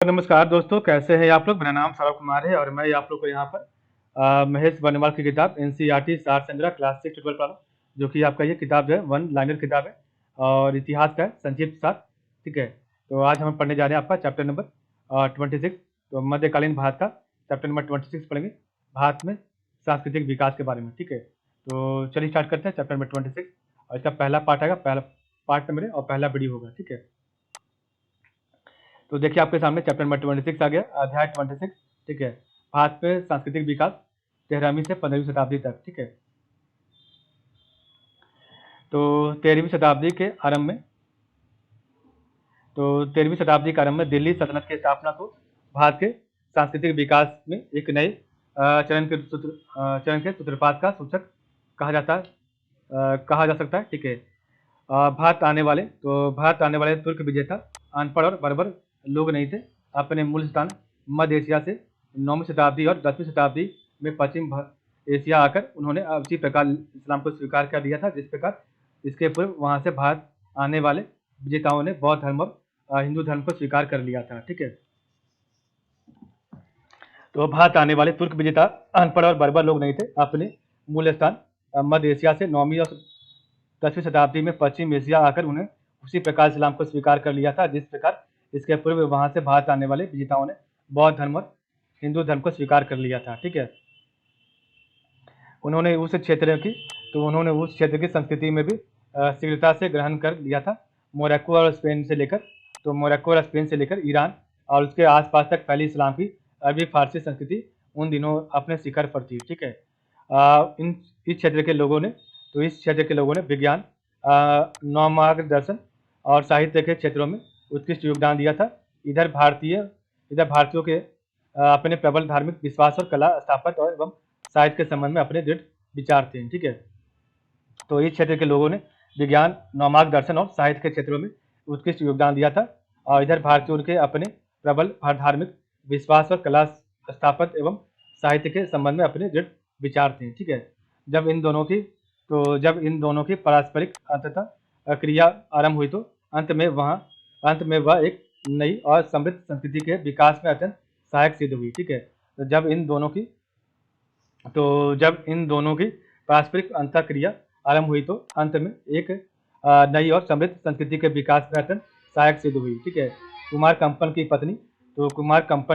नमस्कार दोस्तों, कैसे हैं आप लोग? मेरा नाम सौरभ कुमार है और मैं आप लोग को यहाँ पर महेश वर्णवाल की किताब एनसीईआरटी सार संग्रह क्लास 6 ट्वेल्व पढ़ा रहा हूँ, जो कि आपका ये किताब जो है वन लाइनर किताब है और इतिहास का है संक्षिप्त सार। ठीक है, तो आज हम पढ़ने जा रहे हैं आपका चैप्टर नंबर 26। तो मध्यकालीन भारत का चैप्टर नंबर 26 पढ़ेंगे, भारत में सांस्कृतिक विकास के बारे में। ठीक है, तो चलिए स्टार्ट करते हैं चैप्टर नंबर 26 और इसका पहला पार्ट आएगा, पहला पार्ट नंबर और पहला वीडियो होगा। ठीक है, तो देखिए आपके सामने चैप्टर नंबर 26 आ गया, अध्याय 26। ठीक है, भारत में सांस्कृतिक विकास 13वीं से 15वीं शताब्दी तक। ठीक है, तो 13वीं शताब्दी के आरंभ में तो 13वीं शताब्दी के आरंभ में दिल्ली सल्तनत की स्थापना को भारत के सांस्कृतिक विकास में एक नए चरण के सूत्रपात का सूचक कहा जा सकता है। ठीक है, भारत आने वाले तुर्क विजेता अनपढ़ और बर्बर लोग नहीं थे। अपने मूल स्थान मध्य एशिया से 9वीं शताब्दी और 10वीं शताब्दी में पश्चिम एशिया आकर उन्होंने उसी प्रकार इस्लाम को स्वीकार कर लिया था, जिस प्रकार इसके पूर्व वहां से भारत आने वाले विजेताओं ने बौद्ध धर्म और हिंदू धर्म को स्वीकार कर लिया था। ठीक है, तो भारत आने वाले तुर्क विजेता अनपढ़ और बर्बर लोग नहीं थे। अपने मूल स्थान मध्य एशिया से 9वीं और 10वीं शताब्दी में पश्चिम एशिया आकर उन्हें उसी प्रकार इस्लाम को स्वीकार कर लिया था, जिस प्रकार इसके पूर्व वहां से भारत आने वाले विजेताओं ने बौद्ध धर्म और हिंदू धर्म को स्वीकार कर लिया था। ठीक है, उन्होंने उस क्षेत्र की संस्कृति में भी शीघ्रता से ग्रहण कर लिया था। मोरक्को और स्पेन से लेकर ईरान और उसके आसपास तक फैली इस्लाम की अरबी फारसी संस्कृति उन दिनों अपने शिखर पर थी। ठीक है, इस क्षेत्र के लोगों ने विज्ञान, नवमार्गदर्शन और साहित्य के क्षेत्रों में उत्कृष्ट योगदान दिया था। इधर भारतीयों के अपने प्रबल धार्मिक विश्वास और कला, स्थापत्य और एवं साहित्य के संबंध में अपने दृढ़ विचार थे। ठीक है, तो इस क्षेत्र के लोगों ने विज्ञान, नवमार्ग दर्शन और साहित्य के क्षेत्रों में उत्कृष्ट योगदान दिया था और इधर भारतीयों के अपने प्रबल धार्मिक विश्वास और कला, स्थापत्य एवं साहित्य के संबंध में अपने दृढ़ विचार थे। ठीक है, जब इन दोनों की पारस्परिक अंततः क्रिया आरंभ हुई तो अंत में वह एक नई और समृद्ध संस्कृति के विकास में अत्यंत सहायक सिद्ध हुई। ठीक है, तो जब इन दोनों की पारस्परिक अंतःक्रिया आरंभ हुई तो अंत में एक नई और समृद्ध संस्कृति के विकास में अत्यंत सहायक सिद्ध हुई। ठीक है, कुमार कंपन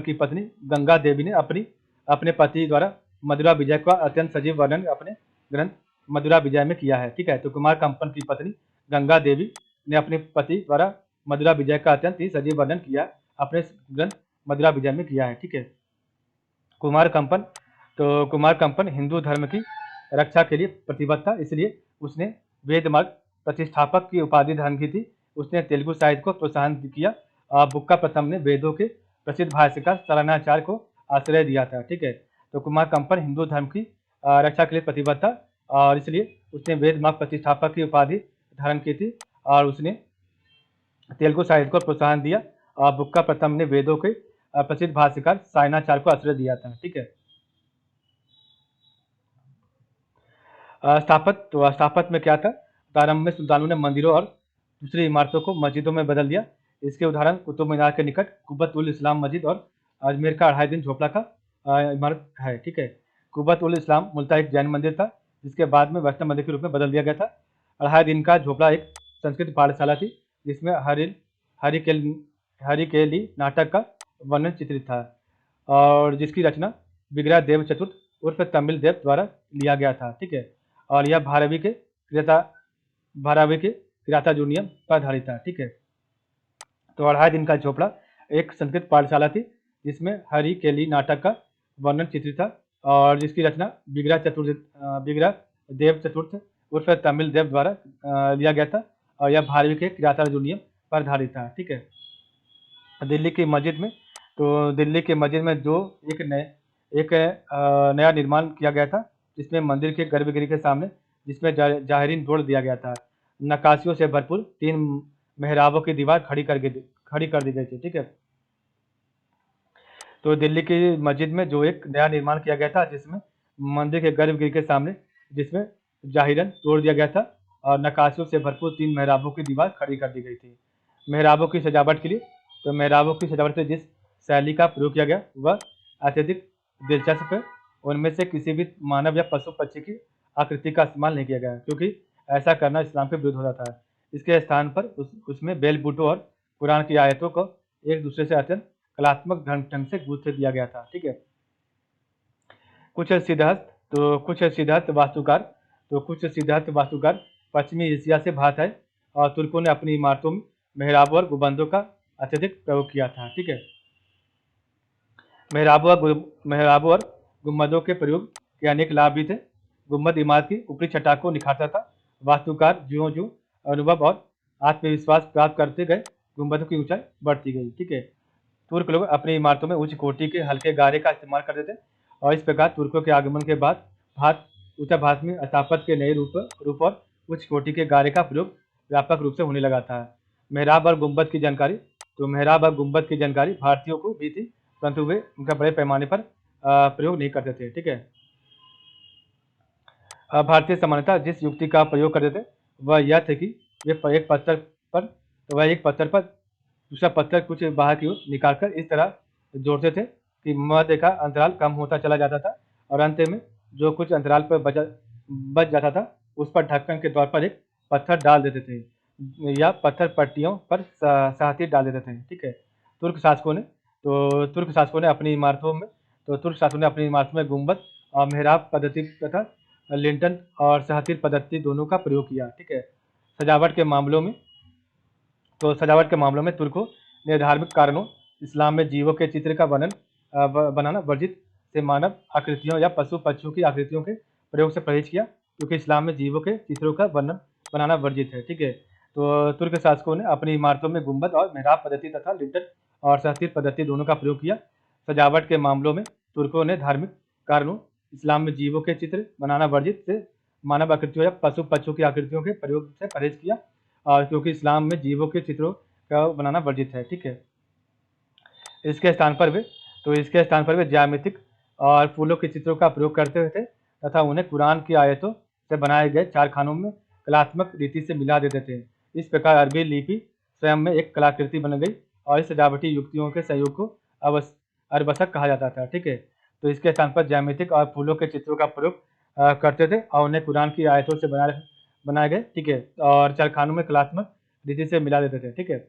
की पत्नी गंगा देवी ने अपने पति द्वारा मदुरा विजय का अत्यंत सजीव वर्णन अपने ग्रंथ मदुरा विजय में किया है। ठीक है, तो कुमार कंपन की पत्नी गंगा देवी ने अपने पति द्वारा मदुरा विजय का अत्यंत ही सजीव वर्णन किया अपने ग्रंथ मदुरा विजय में किया है। ठीक है, कुमार कंपन हिंदू धर्म की रक्षा के लिए प्रतिबद्ध था, इसलिए उसने वेद मार्ग प्रतिष्ठापक की उपाधि धारण की थी। उसने तेलुगु साहित्य को प्रोत्साहन किया। बुक्का प्रथम ने वेदों के प्रसिद्ध भाष्यकार सलानाचार्य को आश्रय दिया था। ठीक है, तो कुमार कंपन हिंदू धर्म की रक्षा के लिए प्रतिबद्ध था और इसलिए उसने वेद मार्ग प्रतिष्ठापक की उपाधि धारण की थी और उसने तेलुगु साहित्य को प्रोत्साहन दिया और बुक्का प्रथम ने वेदों के प्रसिद्ध भाष्यकार सायनाचार्य को आश्रय दिया था। ठीक है, स्थापत्य में क्या था? प्रारंभ में सुल्तानों ने मंदिरों और दूसरी इमारतों को मस्जिदों में बदल दिया। इसके उदाहरण कुतुब मीनार के निकट कुब्बत उल इस्लाम मस्जिद और अजमेर का 2.5 दिन झोपड़ा का इमारत है। ठीक है, कुब्बत उल इस्लाम मूलतः एक जैन मंदिर था, जिसके बाद में वैष्णव मंदिर के रूप में बदल दिया गया था। 2.5 दिन का झोपड़ा एक संस्कृत पाठशाला थी, जिसमें हरिकेली नाटक का वर्णन चित्रित था और जिसकी रचना विग्रह देव चतुर्थ उर्फ तमिल देव द्वारा लिया गया था। ठीक है, और यह भारवी के किराता जूनियम पर आधारित था। ठीक है, तो 2.5 दिन का झोपड़ा एक संस्कृत पाठशाला थी, जिसमें हरि केली नाटक का वर्णन चित्रित था और जिसकी रचना विग्रह देव चतुर्थ उर्फ तमिल देव द्वारा लिया गया था और यह भारवी के किराता जूनियम पर आधारित था। ठीक है, दिल्ली की मस्जिद में जो एक नया निर्माण किया गया था, जिसमें मंदिर के गर्भगृह के सामने जिसमें जाहिरीन जोड़ दिया गया था। नक्काशियों से भरपूर 3 मेहराबों की दीवार खड़ी कर दी गई थी। ठीक है, तो दिल्ली की मस्जिद में जो एक नया निर्माण किया गया था, जिसमें मंदिर के गर्भगृह के सामने जिसमें जाहिरन तोड़ दिया गया था और नक्काशियों से भरपूर 3 मेहराबों की दीवार खड़ी कर दी गई थी। मेहराबों की सजावट के लिए जिस शैली का प्रयोग किया गया वह अत्यधिक दिलचस्प है। उनमें से किसी भी मानव या पशु पक्षी की आकृति का इस्तेमाल नहीं किया गया है, क्योंकि ऐसा करना इस्लाम के विरुद्ध हो जाता है। इसके स्थान पर उसमें बेल बूटों और कुरान की आयतों को एक दूसरे से अत्यंत कलात्मक ढंग से गूंथ दिया गया था। ठीक है, कुछ सिद्धार्थ वास्तुकार पश्चिमी एशिया से भात है और तुर्कों ने अपनी इमारतों में मेहराबों और गुंबदों का अत्यधिक प्रयोग किया था। ठीक है, मेहराबों और गुंबदों के प्रयोग के अनेक लाभ भी थे। गुंबद इमारत की ऊपरी छटा को निखारता था। वास्तुकार ज्यों-ज्यों अनुभव और आत्मविश्वास प्राप्त करते गए, गुंबदों की ऊंचाई बढ़ती गई। ठीक है, तुर्क लोग अपनी इमारतों में उच्च कोटि के हल्के गारे का इस्तेमाल करते थे और इस प्रकार तुर्कों के आगमन के बाद उत्तर भारत में स्थापत्य के नए रूप और उच्च कोटि के गारे का प्रयोग व्यापक रूप से होने लगा था। मेहराब और गुंबद की जानकारी भारतीयों को भी थी, परंतु वे उनका बड़े पैमाने पर प्रयोग नहीं करते थे। ठीक है, भारतीय सामान्यतः जिस युक्ति का प्रयोग करते थे वह यह थे कि वे एक पत्थर पर दूसरा पत्थर कुछ बाहर की ओर निकालकर इस तरह जोड़ते थे कि मध्य का अंतराल कम होता चला जाता था और अंत में जो कुछ अंतराल पर बच जाता था उस पर ढक्कन के तौर पर एक पत्थर डाल देते थे या पत्थर पट्टियों पर सहाती डाल देते थे। ठीक है, तुर्क शासकों ने अपनी इमारतों में गुंबद और मेहराब पद्धति तथा लिंटन और सहातीर पद्धति दोनों का प्रयोग किया। ठीक है, सजावट के मामलों में तुर्कों ने धार्मिक कारणों, इस्लाम में जीवों के चित्र का बनाना वर्जित से मानव आकृतियों या पशु पक्षियों की आकृतियों के प्रयोग से परहेज किया, क्योंकि इस्लाम में जीवों के चित्रों का बनाना वर्जित है। ठीक है, तो तुर्क शासकों ने अपनी इमारतों में गुंबद और मेहराब पद्धति तथा लिंटन और सहातीर पद्धति दोनों का प्रयोग किया। सजावट के मामलों में तुर्कों ने धार्मिक कारणों, इस्लाम में जीवों के चित्र बनाना वर्जित से मानव आकृतियों या पशु पक्षियों की आकृतियों के प्रयोग से परहेज किया, और क्योंकि इस्लाम में जीवों के चित्रों का बनाना वर्जित है। ठीक है, इसके स्थान पर वे ज्यामितिक और फूलों के चित्रों का प्रयोग करते थे तथा उन्हें कुरान की आयतों से बनाए गए चार खानों में कलात्मक रीति से मिला देते थे। इस प्रकार अरबी लिपि स्वयं में एक कलाकृति बन गई और इस सजावटी युक्तियों के सहयोग को अरबसक कहा जाता था। ठीक है, तो इसके स्थान पर ज्यामितिक और फूलों के चित्रों का प्रयोग करते थे और उन्हें कुरान की आयतों से बनाए गए। ठीक है, और चारखानों में कलात्मक रीति से मिला देते थे। ठीक है,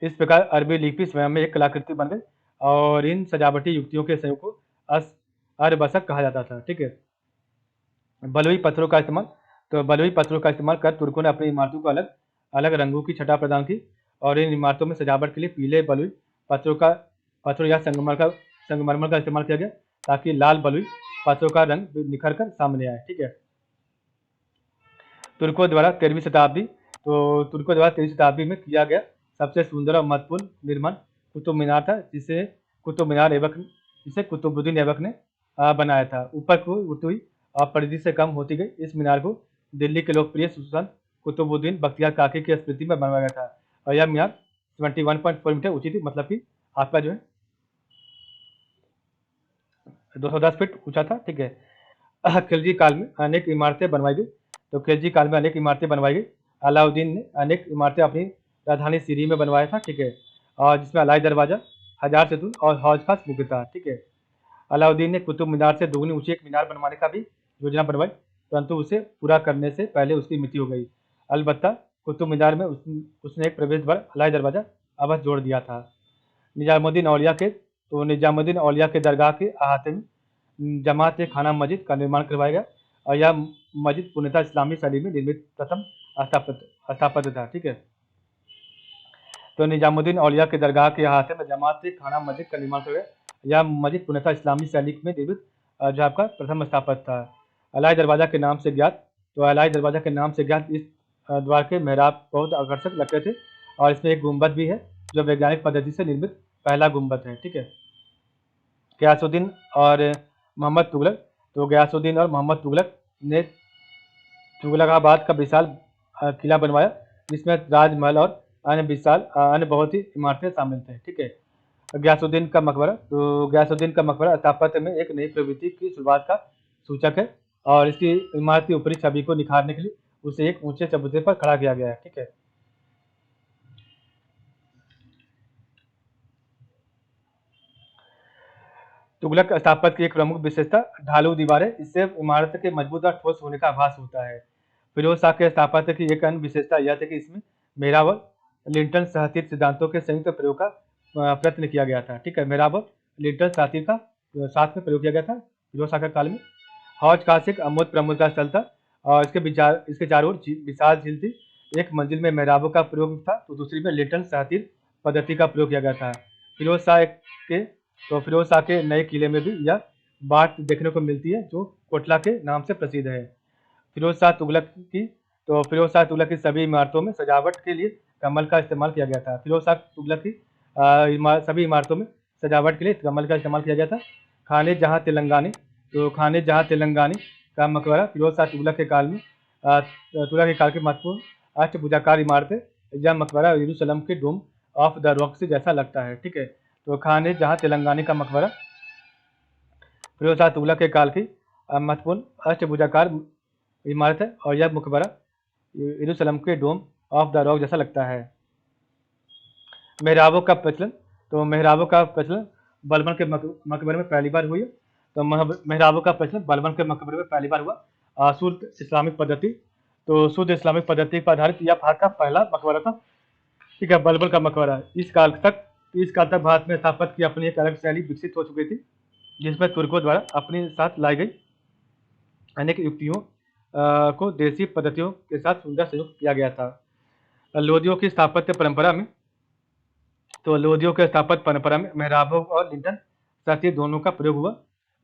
इस प्रकार अरबी लिपि स्वयं में एक कलाकृति बन गई और इन सजावटी युक्तियों के सहयोग को अरबसक कहा जाता था। ठीक है, बलुई पत्थरों का इस्तेमाल कर तुर्कों ने अपनी इमारतों को अलग अलग रंगों की छटा प्रदान की और इन इमारतों में सजावट के लिए पीले बलुई पत्थरों या संगमरमर का इस्तेमाल किया गया, ताकि लाल बलुई पत्थरों का रंग निखर कर सामने आए। ठीक है, तुर्कों द्वारा 13वीं शताब्दी में किया गया सबसे सुंदर और महत्वपूर्ण निर्माण कुतुब मीनार था, जिसे कुतुबुद्दीन ऐबक ने बनाया था। ऊपर को उठती हुई और परिधि से कम होती गई इस मीनार को दिल्ली के लोकप्रिय सुल्तान कुतुबुद्दीन बख्तियार काकी की स्मृति में बनवाया गया था और यह मीनार 21.4 मीटर ऊंची थी, मतलब कि आपका जो है 210 फीट ऊंचा था। ठीक है, खिलजी काल में अनेक इमारतें बनवाई गई। अलाउद्दीन ने अनेक इमारतें अपनी राजधानी सीरी में बनवाया था। ठीक है, और जिसमें अलाई दरवाजा, हजार सेतु और हौज खास मुख्य था। ठीक है, अलाउद्दीन ने कुतुब मीनार से दोगुनी ऊंची एक मीनार बनवाने का भी योजना बनवाई, परंतु उसे पूरा करने से पहले उसकी मृत्यु हो गई। अलबत्ता कुतुब मीनार में उसने एक प्रवेश द्वार, अलाई दरवाजा अवश्य जोड़ दिया था। निजामुद्दीन औलिया के दरगाह के अहाते में जमात खाना मस्जिद का निर्माण करवाया गया और यह मस्जिद पूर्णतः इस्लामी शैली में निर्मित प्रथम स्थापत्य था। ठीक है, तो निजामुद्दीन औलिया के दरगाह के अहाते में जमात खाना मस्जिद का निर्माण करवाया गया। यह मस्जिद पूर्णतः इस्लामी शैली में निर्मित जो आपका प्रथम स्थापत्य था। अलाई दरवाजा के नाम से ज्ञात इस द्वार के मेहराब बहुत आकर्षक लगते थे और इसमें एक गुंबद भी है जो वैज्ञानिक पद्धति से निर्मित पहला गुंबद है। ठीक है, गयासुद्दीन और मोहम्मद तुगलक ने तुगलकाबाद का विशाल किला बनवाया, जिसमें राजमहल और अन्य बहुत ही इमारतें शामिल थे। ठीक है, गयासुद्दीन का मकबरा स्थापत्य में एक नई प्रवृत्ति की शुरुआत का सूचक है और इसकी इमारत की ऊपरी छवि को निखारने के लिए उसे एक ऊंचे चबूतरे पर खड़ा किया गया है। ठीक है, तुगलक स्थापत्य की एक प्रमुख विशेषता ढालू दीवारें, इससे इमारत के मजबूत और ठोस होने का आभास होता है। फिरोज शाह के स्थापत्य की एक अन्य विशेषता यह थी कि इसमें मेहराब लिंटन सहतीर सिद्धांतों के संयुक्त प्रयोग का प्रयत्न किया गया था। ठीक है, मेहराब लिंटन सहतीर का साथ में प्रयोग किया गया था फिरोज शाह के काल में। हौज खास एक अमोद प्रमोद का स्थल था और इसके चारों ओर विशाल झील थी। एक मंजिल में मेहराबों का प्रयोग था तो दूसरी में लिंटन सहतीर पद्धति का प्रयोग किया गया था। फिरोज शाह के फिरोज शाह के नए किले में भी यह बात देखने को मिलती है जो कोटला के नाम से प्रसिद्ध है। फिरोज शाह तुगलक की सभी इमारतों में सजावट के लिए कमल का इस्तेमाल किया गया था। फिरोज शाह तुगलक की सभी इमारतों में सजावट के लिए कमल का इस्तेमाल किया गया था। खाने जहाँ तेलंगानी का मकबरा फिरोज शाह तुगलक के काल में की महत्वपूर्ण अष्टभुजाकार इमारत है। यह मकबरा यरूशलेम के डोम ऑफ द रॉक से जैसा लगता है। ठीक है, तो खाने जहाँ तेलंगानी का मकबरा फिरोज शाह तुगलक के काल की महत्वपूर्ण अष्टभुजाकार इमारत है और यह मकबरा यरूशलेम के डोम ऑफ द रॉक जैसा लगता है। मेहराबों का प्रचलन, तो मेहराबों का प्रचलन बलबन के मकबरे में पहली बार हुई। तो मेहराबों का प्रचलन बलबन के मकबरे में पहली बार हुआ। शुद्ध इस्लामिक पद्धति, तो शुद्ध इस्लामिक पद्धति पर आधारित यह भारत का पहला मकबरा था। ठीक है, बलबन का मकबरा इस काल तक भारत में स्थापत्य की अपनी एक अलग शैली विकसित हो चुकी थी, जिसमें तुर्कों द्वारा अपने साथ लाई गई अनेक युक्तियों को देसी पद्धतियों के साथ सुंदर संयुक्त किया गया था। लोदियों की स्थापत्य परंपरा में, तो लोदियों के स्थापत्य परंपरा में मेहराबों और लिंटन सहतीर दोनों का प्रयोग हुआ।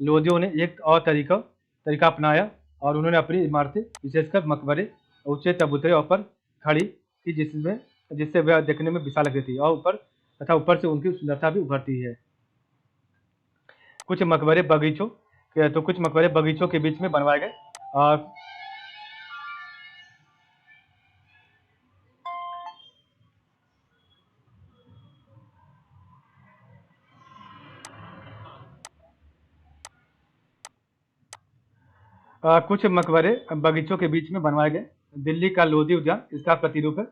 लोदियों ने एक और तरीका अपनाया और उन्होंने अपनी इमारतें विशेषकर मकबरे ऊंचे चबूतरे पर खड़ी की जिससे वह देखने में विशाल लगती थी और ऊपर से उनकी सुंदरता भी उभरती है। कुछ मकबरे बगीचों के बीच में बनवाए गए और कुछ मकबरे बगीचों के बीच में बनवाए गए। दिल्ली का लोधी उद्यान इसका प्रतिरूप है।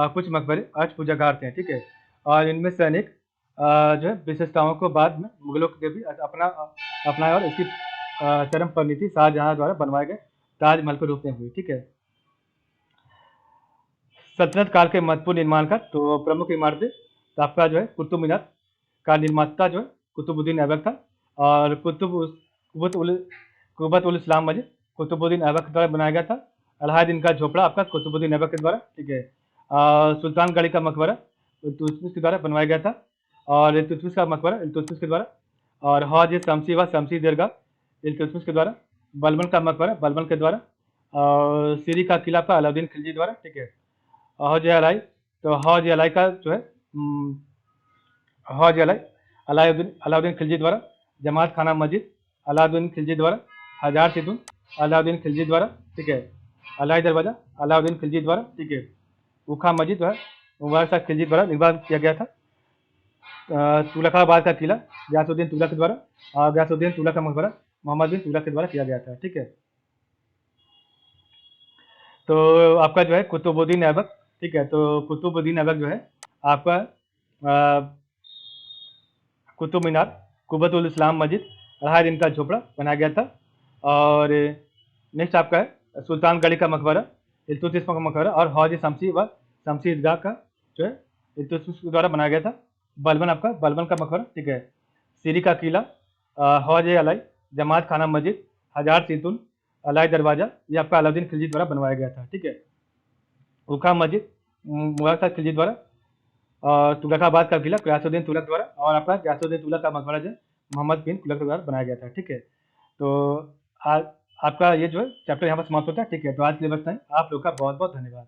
कुछ मकबरे अष्टभुजाकार थे। ठीक है, और इनमें से अनेक जो है विशेषताओं को बाद में मुगलों के भी अपनाया और इसकी चरम परिणति शाहजहां द्वारा बनवाए गए ताजमहल के रूप में हुई। ठीक है, सल्तनत काल के महत्वपूर्ण निर्माण का, तो प्रमुख इमारतें तो आपका जो है कुतुब मीनार का निर्माता जो है कुतुबुद्दीन ऐबक था और कुबत उल इस्लाम मस्जिद कुतुबुद्दीन ऐबक द्वारा बनाया गया था। अलाउद्दीन का झोपड़ा आपका कुतुबुद्दीन ऐबक के द्वारा। ठीक है, सुल्तानगढ़ी का मकबरा इल्तुतमिश के द्वारा बनवाया गया था और इल्तुतमिश का मकबरा इल्तुतमिश के द्वारा, और हौज शमसी व शमसी दरगाह इल्तुतमिश के द्वारा, बलबन का मकबरा बलबन के द्वारा और सीरी का किला का अलाउद्दीन खिलजी द्वारा। ठीक है, हौज अलाई, तो हौज अलाई का जो है हौज अलाई अलाउद्दीन खिलजी द्वारा, जमात खाना मस्जिद अलाउद्दीन खिलजी द्वारा, हजार सितून अलाउद्दीन खिलजी द्वारा। ठीक है, अलाई दरवाजा अलाउद्दीन खिलजी द्वारा। ठीक है, उखा मस्जिद जो है मुबारक शाह खिलजी द्वारा निर्माण किया गया था। तुगलकाबाद का किला गयासुद्दीन तुगलक के द्वारा और गयासुद्दीन तुगलक का मकबरा मोहम्मद बिन तुगलक के द्वारा किया गया था। ठीक है, तो आपका जो है कुतुबुद्दीन ऐबक। ठीक है, तो कुतुबुद्दीन ऐबक जो है आपका कुतुब मीनार कुबत उल इस्लाम मस्जिद अलाउद्दीन का झोपड़ा बनाया गया था। और नेक्स्ट आपका है सुल्तानगढ़ी का मकबरा इल्तुतमिश का मकबरा और हौज शमसी व शमसी ईदगाह का जो है इल्तुतमिश द्वारा बनाया गया था। बलबन का मकबरा। ठीक है, सीरी का किला, हौज अलाई, जमात खाना मस्जिद, हजार सितून, अलाई दरवाजा ये आपका अलाउद्दीन खिलजी द्वारा बनवाया गया था। ठीक है, उखा मस्जिद मुबारक शाह खिलजी द्वारा और तुगलकाबाद का किला गयासुद्दीन तुगलक द्वारा और आपका गयासुद्दीन तुगलक का मकबरा जो मोहम्मद बिन तुगलक द्वारा बनाया गया था। ठीक है, तो आज आपका ये जो है चैप्टर यहाँ पर समाप्त होता है। ठीक है, तो आज के लिए बस है। आप लोग का बहुत बहुत धन्यवाद।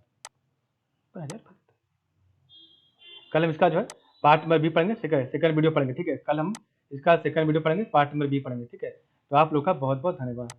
कल हम इसका जो है पार्ट नंबर बी पढ़ेंगे, सेकंड वीडियो पढ़ेंगे। ठीक है, कल हम इसका सेकंड वीडियो पढ़ेंगे, पार्ट नंबर बी पढ़ेंगे। ठीक है, तो आप लोग का बहुत बहुत धन्यवाद।